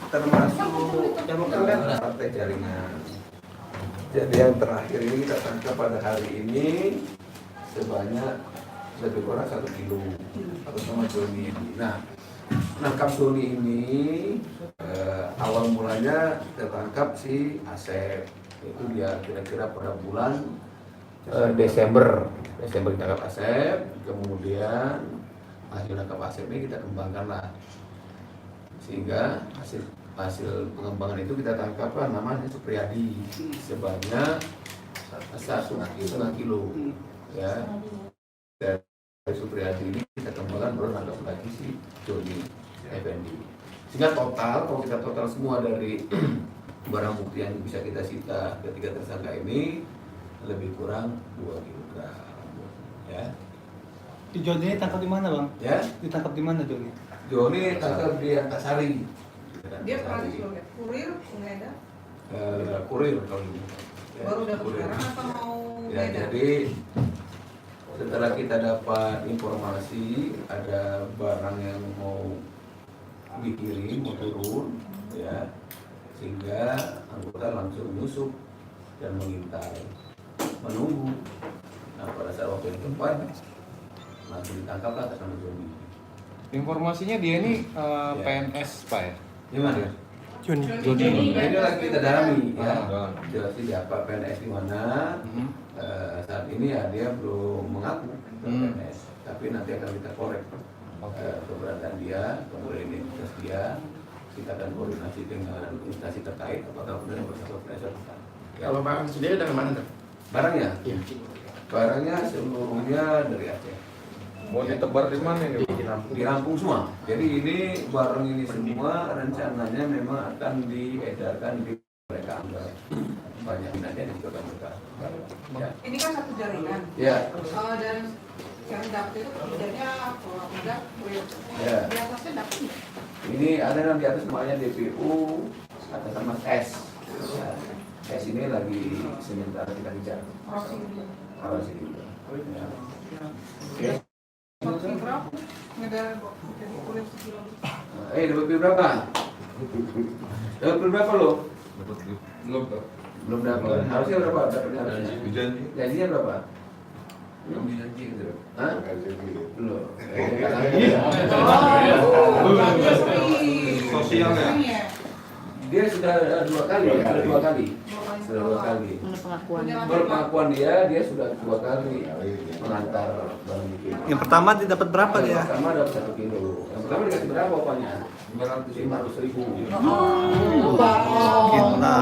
termasuk partai jaringan. Jadi yang terakhir ini kita tangkap pada hari ini sebanyak lebih kurang 1 kilo atas nama Joni. Nah, nangkap Joni ini awal mulanya tertangkap si Asep. Itu dia kira-kira pada bulan Desember ditangkap Asep. Kemudian hasil tangkap Asep ini kita kembangkan lah, sehingga hasil pengembangan itu kita tangkaplah namanya Supriyadi sebanyak 1,5 kilo ya. Dari Supriyadi ini kita kembangkan baru nangkap lagi si Joni Effendi, sehingga total kalau kita total semua dari barang bukti yang bisa kita sita ketiga tersangka ini lebih kurang 2 kg ya. Joni ditangkap di mana, Bang? Ya, Ditangkap di mana Joni? Joni tangkap di Antasari. Dia pernah di kurir, nggak ada? Kurir kalau ini. Ya, Baru dapat kurir. sekarang atau mau Ya, beda? jadi setelah kita dapat informasi ada barang yang mau dikirim, mau turun, ya, sehingga anggota langsung menyusup dan mengintai, menunggu. Nah, pada saat waktu yang tepat langsung ditangkaplah atas nama Joni. Informasinya dia ini PNS Pak ya? Gimana? Joni. Ini lagi kita dalami ya. Ah. Jelasin siapa PNS di mana. Saat ini ya dia belum mengaku PNS, tapi nanti akan kita korek keberadaan dia, kemudian identitas dia. Kita akan koordinasi dengan instansi terkait apakah benar bersama PNS. Kalau Bang sendiri dari mana tuh? Barangnya? Iya. Barangnya seluruhnya dari Aceh. Mau ditebar di mana ini? Di Lampung semua. Jadi ini barang ini semua rencananya memang akan diedarkan di mereka anggap banyak nanti ada juga mereka. Ya. Ini kan satu jaringan. Ya. Dan yang dapat itu kerjanya ada kurir. Ya. Di atasnya dapat nggak? Ini ada yang di atas namanya DPU atas nama S. Ya. S ini lagi sementara kita bicara. Harus ini. Ya. Oke. Waktu berapa? Ngedar jadi kurir sekilo. Dapat beli berapa? Dapat beli berapa lo? Belum dapat. Harusnya berapa? Dapatnya harusnya. Gajinya berapa? Belum dijanji gitu. Hah? Belum. Sosialnya. Dia sudah ada 2 kali, ada 2 kali. Sudah 2 kali. Menurut pengakuan dia sudah 2 kali mengantar barang bukti. Yang pertama didapat berapa Yang dia? pertama dapat 1 kilo. Yang pertama dikasih berapa pokoknya? 500.000. Kita.